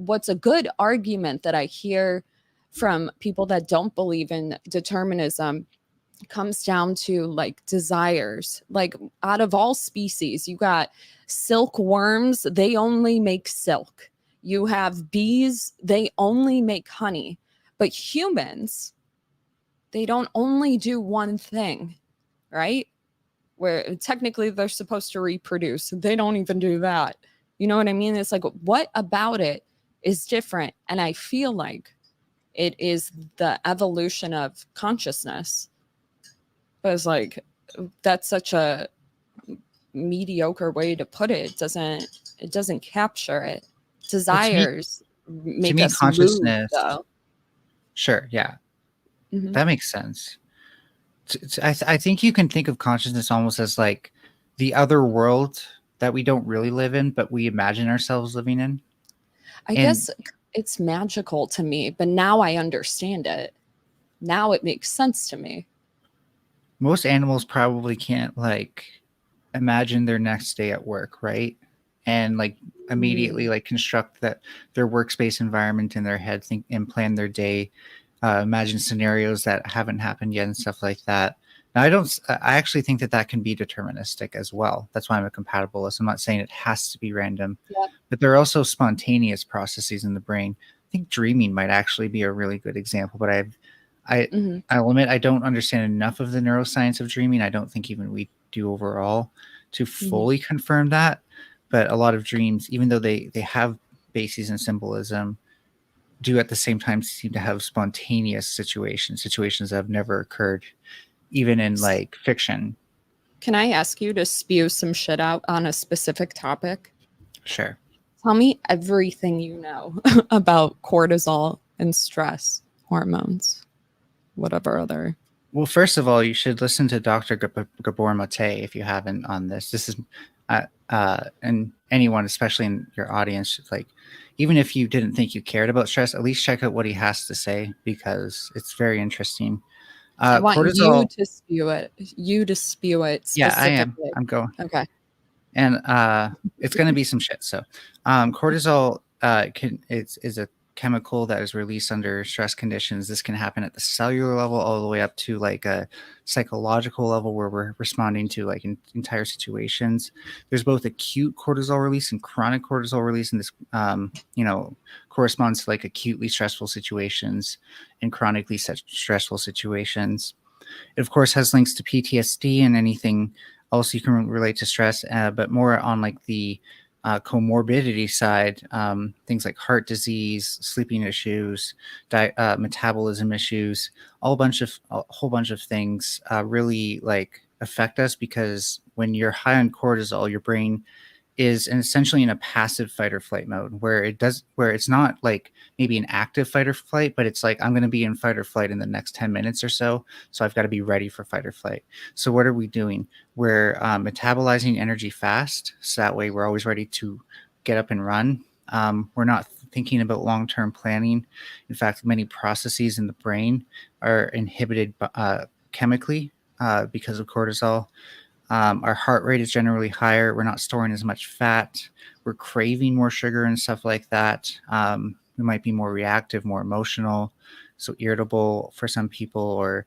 what's a good argument that I hear from people that don't believe in determinism comes down to like desires. Like out of all species, you got silkworms, they only make silk. You have bees, they only make honey. But humans, they don't only do one thing, right? Where technically they're supposed to reproduce. They don't even do that. You know what I mean? It's like, what about it is different? And I feel like it is the evolution of consciousness. But it's like, that's such a mediocre way to put it. It doesn't capture it. Well, Desires to make me, us move, consciousness. though. Sure, yeah, Mm-hmm. that makes sense. I think you can think of consciousness almost as like the other world that we don't really live in, but we imagine ourselves living in. I And guess it's magical to me, but now I understand it. Now it makes sense to me. most animals probably can't like imagine their next day at work, right? And like immediately Mm. like construct that their workspace environment in their head, think and plan their day, imagine scenarios that haven't happened yet and stuff like that. Now I actually think that can be deterministic as well. That's why I'm a compatibilist. I'm not saying it has to be random, Yep. but there are also spontaneous processes in the brain. I think dreaming might actually be a really good example, but I Mm-hmm. I'll admit I don't understand enough of the neuroscience of dreaming. I don't think even we do overall to Mm-hmm. fully confirm that. But a lot of dreams, even though they have bases in symbolism, do at the same time seem to have spontaneous situations that have never occurred, even in like fiction. Can I ask you to spew some shit out on a specific topic? Sure. Tell me everything you know about cortisol and stress hormones, whatever other. Well, first of all, you should listen to Dr. Gabor Mate if you haven't on this. This is, and anyone, especially in your audience, like, even if you didn't think you cared about stress, at least check out what he has to say because it's very interesting. I want you Cortisol, to spew it. You to spew it yeah, I am. specifically. I'm going. Okay. And it's going to be some shit. So, cortisol is a chemical that is released under stress conditions. This can happen at the cellular level all the way up to like a psychological level where we're responding to like entire situations. There's both acute cortisol release and chronic cortisol release, and this corresponds to like acutely stressful situations and chronically stressful situations. It, of course, has links to PTSD and anything else you can relate to stress, but more on like the comorbidity side, things like heart disease, sleeping issues, metabolism issues, a whole bunch of things really like affect us because when you're high on cortisol, your brain is essentially in a passive fight or flight mode where it's not like maybe an active fight or flight, but it's like I'm going to be in fight or flight in the next 10 minutes or so. So I've got to be ready for fight or flight. So what are we doing? We're metabolizing energy fast. So that way we're always ready to get up and run. We're not thinking about long-term planning. In fact, many processes in the brain are inhibited chemically because of cortisol. Our heart rate is generally higher. We're not storing as much fat. We're craving more sugar and stuff like that. We might be more reactive, more emotional, so irritable for some people, or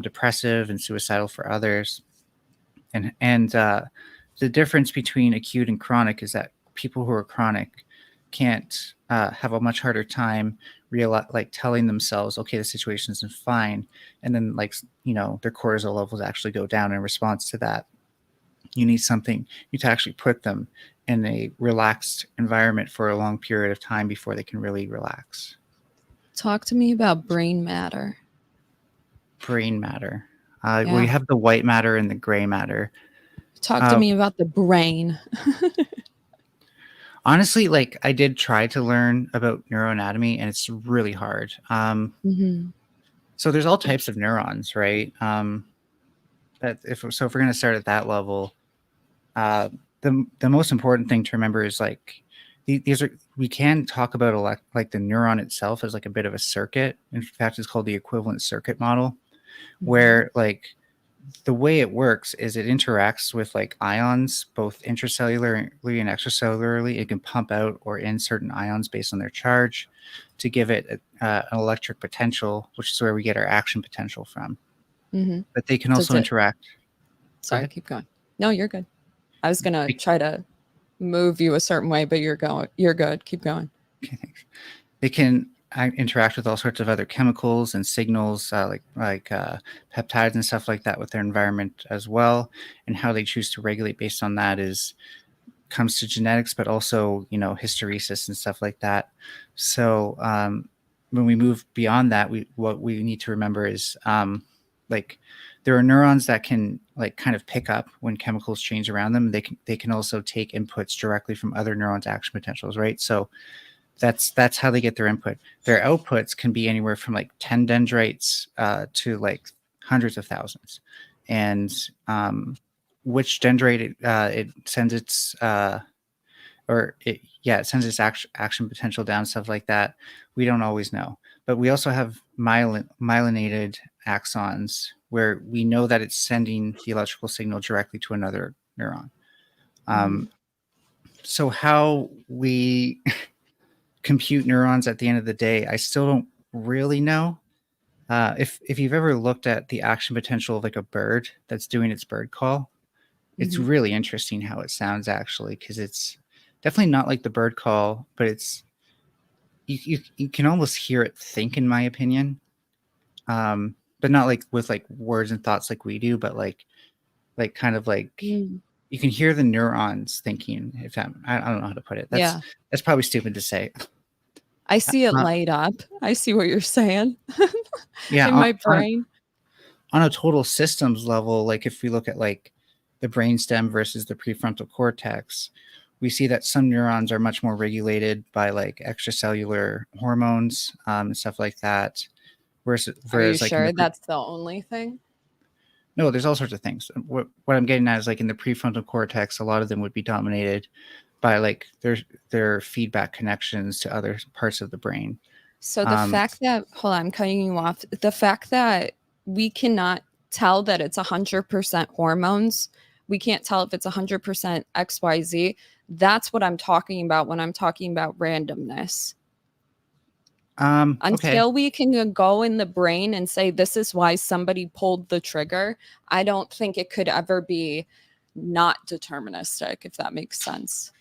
depressive and suicidal for others. And the difference between acute and chronic is that people who are chronic can't have a much harder time like telling themselves, okay, the situation isn't fine, and then like their cortisol levels actually go down in response to that. You need to actually put them in a relaxed environment for a long period of time before they can really relax. Talk to me about brain matter. Brain matter. We Yeah. have the white matter and the gray matter. Talk to me about the brain. Honestly, like I did try to learn about neuroanatomy and it's really hard. Mm-hmm. So there's all types of neurons, right? If we're going to start at that level, the most important thing to remember is like we can talk about like the neuron itself as like a bit of a circuit. In fact, it's called the equivalent circuit model, Mm-hmm. where like the way it works is it interacts with like ions, both intracellularly and extracellularly. It can pump out or in certain ions based on their charge to give it an electric potential, which is where we get our action potential from. Mm-hmm. But they can Does also it? interact. Go Sorry, ahead. keep going. No, you're good. I was gonna They, try to move you a certain way, but you're going. You're good. Keep going. okay, thanks. They can interact with all sorts of other chemicals and signals, like peptides and stuff like that, with their environment as well. And how they choose to regulate based on that is comes to genetics, but also hysteresis and stuff like that. So when we move beyond that, what we need to remember is like there are neurons that can like kind of pick up when chemicals change around them. They can also take inputs directly from other neurons' action potentials, right? So that's how they get their input. Their outputs can be anywhere from like 10 dendrites to like hundreds of thousands. And which dendrite it sends its it sends its action potential down, stuff like that. We don't always know, but we also have myelinated axons where we know that it's sending the electrical signal directly to another neuron. Mm-hmm. So how we compute neurons at the end of the day, I still don't really know. If you've ever looked at the action potential of like a bird that's doing its bird call, it's Mm-hmm. really interesting how it sounds actually, because it's definitely not like the bird call, but it's you can almost hear it think, in my opinion. But not like with like words and thoughts like we do, but like kind of like Mm. you can hear the neurons thinking. If I don't know how to put it. Yeah, That's probably stupid to say. I see it Uh, light up. I see what you're saying yeah, in my brain. on a total systems level, like if we look at like the brainstem versus the prefrontal cortex, we see that some neurons are much more regulated by like extracellular hormones and stuff like that. Are you Whereas like in sure that's the only thing? no, there's all sorts of things. What I'm getting at is like in the prefrontal cortex, a lot of them would be dominated by like their feedback connections to other parts of the brain. So the Um, fact that, hold on, I'm cutting you off. The fact that we cannot tell that it's 100% hormones, we can't tell if it's 100% XYZ. That's what I'm talking about when I'm talking about randomness. okay. Until we can go in the brain and say, this is why somebody pulled the trigger, I don't think it could ever be not deterministic, if that makes sense.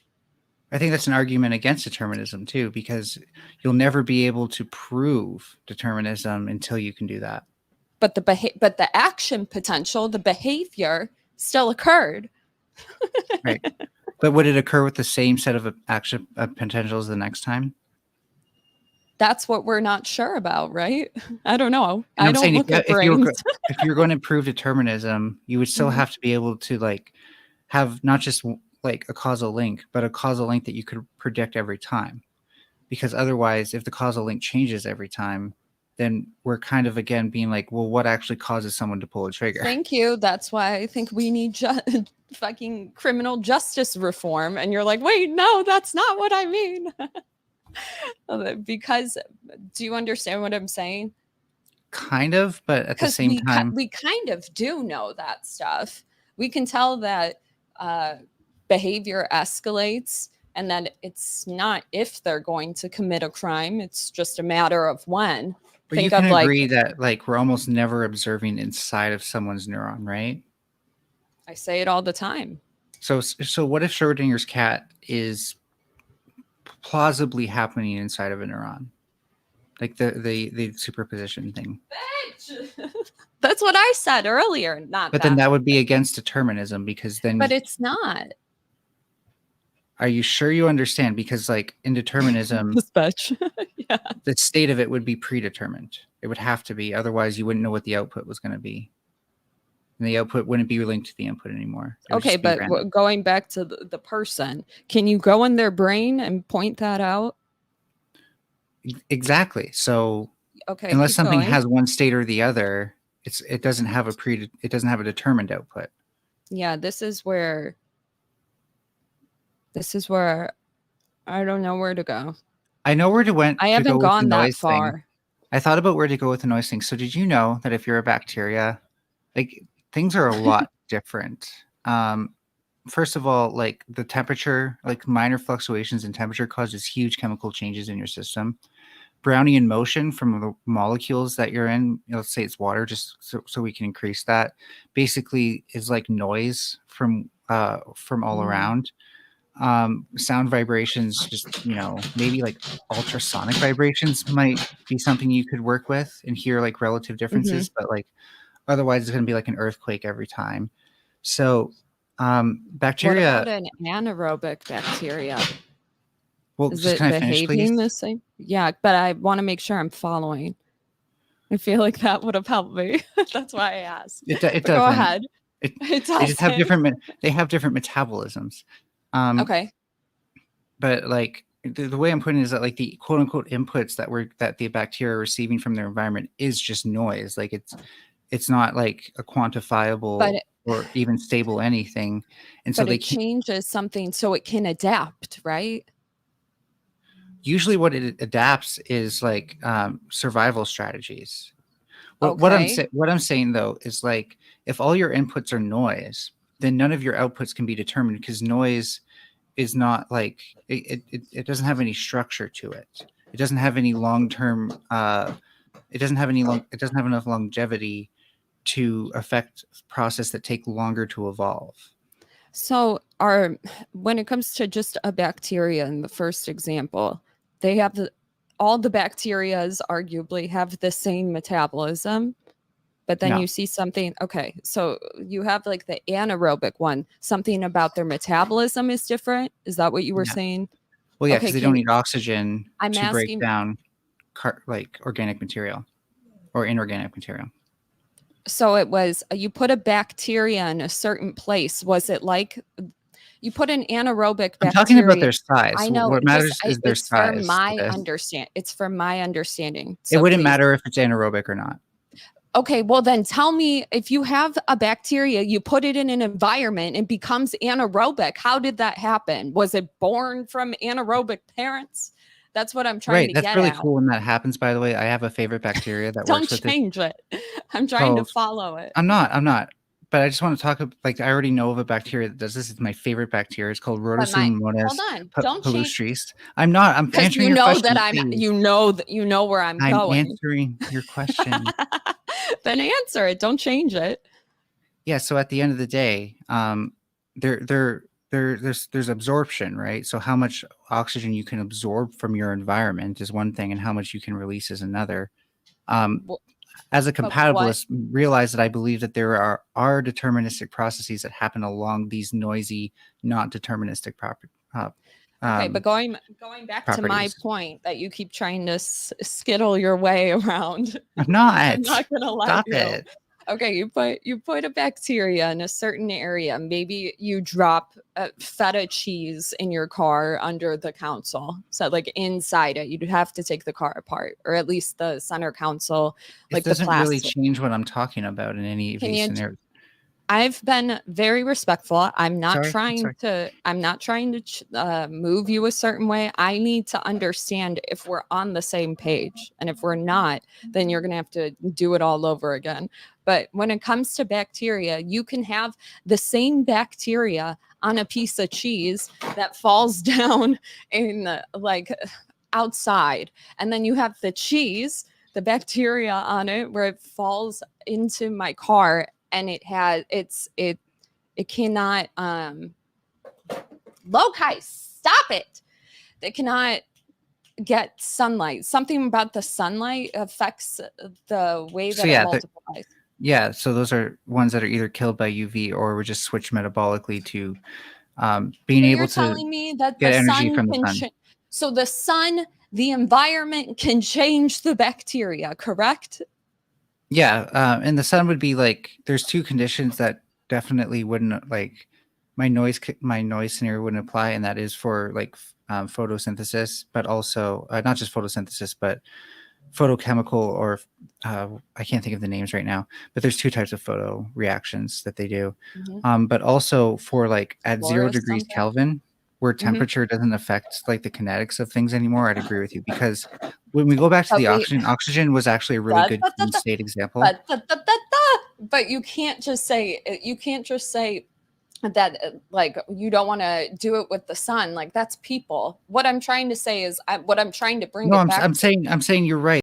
I think that's an argument against determinism too, because you'll never be able to prove determinism until you can do that. But but the action potential, the behavior still occurred. Right. But would it occur with the same set of action potentials the next time? That's what we're not sure about, right? I don't know. And I I'm don't saying look at if you were brains. if you're going to prove determinism, you would still Mhm. have to be able to like have not just like a causal link, but a causal link that you could predict every time. Because otherwise, if the causal link changes every time, then we're kind of again being like, well, what actually causes someone to pull a trigger? Thank you. That's why I think we need fucking criminal justice reform. And you're like, wait, no, that's not what I mean. Because do you understand what I'm saying? Kind of, but at the Because same time, we kind of do know that stuff. We can tell that uh, behavior escalates, and that it's not if they're going to commit a crime; it's just a matter of when. but you Think can of like agree that like we're almost never observing inside of someone's neuron, right? I say it all the time. So what if Schrodinger's cat is plausibly happening inside of a neuron, like the superposition thing? That's what I said earlier. Not But then that, that would be against determinism, because then but it's not. are you sure you understand? Because like in determinism, This bitch. Yeah. the state of it would be predetermined. It would have to be, otherwise you wouldn't know what the output was going to be, and the output wouldn't be linked to the input anymore. It would Okay, just be but random. going back to the person, can you go in their brain and point that out? Exactly. So Okay, unless keep something going. has one state or the other, it doesn't have it doesn't have a determined output. Yeah, this is where I don't know where to go. I know where I to go haven't with the gone that noise thing. far. I thought about where to go with the noise thing. So did you know that if you're a bacteria, like things are a lot different. First of all, like the temperature, like minor fluctuations in temperature causes huge chemical changes in your system. Brownian motion from the molecules that you're in, let's say it's water, just so we can increase that, basically is like noise from all Mm, around. Sound vibrations, just maybe like ultrasonic vibrations might be something you could work with and hear like relative hmm. differences, but like otherwise it's going to be like an earthquake every time. So What bacteria. about an anaerobic bacteria? Well, Is just it can I finish, behaving please? the same? Yeah, but I want to make sure I'm following. I feel like that would have helped me. That's why I asked. It But go doesn't. ahead. It It they just have doesn't. different they have different metabolisms. Um, Okay. but like the way I'm putting it is that like the quote unquote inputs that the bacteria are receiving from their environment is just noise. Like it's not like a But quantifiable or even stable anything, and so but they it can't. changes something so it can adapt, right? Usually, what it adapts is like survival strategies. Okay. What I'm saying though is like if all your inputs are noise, then none of your outputs can be determined because noise is not like it doesn't have any structure to it. It doesn't have any long term. It doesn't have enough longevity to affect process that take longer to evolve. So our when it comes to just a bacteria in the first example, they have all the bacterias arguably have the same metabolism, but then No, you see something, okay, so you have like the anaerobic one, something about their metabolism is different. Is that what you were yeah. saying? Well, yeah, because Okay, they don't can need oxygen I'm to break asking, down like organic material or inorganic material. so it was you put a bacteria in a certain place. Was it like you put an anaerobic I'm talking about bacteria? their size. I know, What matters is their it's for size to my this. understand. It's for my understanding. It So wouldn't please. matter if it's anaerobic or not. Okay, well then tell me, if you have a bacteria, you put it in an environment and becomes anaerobic. How did that happen? Was it born from anaerobic parents? That's what I'm trying Right. to That's get really at. cool when that happens, by the way. I have a favorite bacteria that Don't works with this change it. I'm trying to called follow it. I'm not. But I just want to talk like I already know of a bacteria that does this. It's my favorite bacteria. It's called But my hold Rhodosumomonas on, don't change palustris. I'm not. I'm because answering you your know that question, I'm please. you know where I'm I'm going. answering your question. Then answer it. Don't change it. Yeah, so at the end of the day, there's absorption, right? So how much oxygen you can absorb from your environment is one thing, and how much you can release is another. Um, Well, as a but what? compatibilist, realize that I believe that there are deterministic processes that happen along these noisy, not deterministic Okay, but um, going back to my properties. point that you keep trying to skittle your way around, I'm I'm not. not gonna let Stop you. it. Okay, you put a bacteria in a certain area. Maybe you drop feta cheese in your car under the console. So like inside it, you'd have to take the car apart, or at least the center console, It like the doesn't really plastic. change what I'm talking about in any of Can these you scenarios. I've been very respectful. Sorry, I'm sorry. I'm not trying to move you a certain way. I need to understand if we're on the same page. And if we're not, then you're going to have to do it all over again. But when it comes to bacteria, you can have the same bacteria on a piece of cheese that falls down in like outside. And then you have the cheese, the bacteria on it where it falls into my car, and it cannot loci, stop it, it cannot get sunlight. Something about the sunlight affects the way So that it yeah, multiplies. yeah, so those are ones that are either killed by UV or would just switch metabolically to being So able you're to telling me that get the energy sun from the can sun. so the sun, the environment can change the bacteria, correct? Yeah, and the sun would be like there's two conditions that definitely wouldn't like my noise scenario wouldn't apply, and that is for like photosynthesis, but also not just photosynthesis, but photochemical or I can't think of the names right now, but there's two types of photo reactions that they do. Mhm. But also for like at 0 degrees Fluorescent. Kelvin, where Mhm. temperature doesn't affect like the kinetics of things anymore, I'd agree with you because when we go back to But the we oxygen was actually a really da, good da, da, clean da, state example. da, da, da, da, da. but you can't just say that like you don't want to do it with the sun. Like that's people. What I'm trying to say is what I'm trying to bring No, it back I'm saying you're right.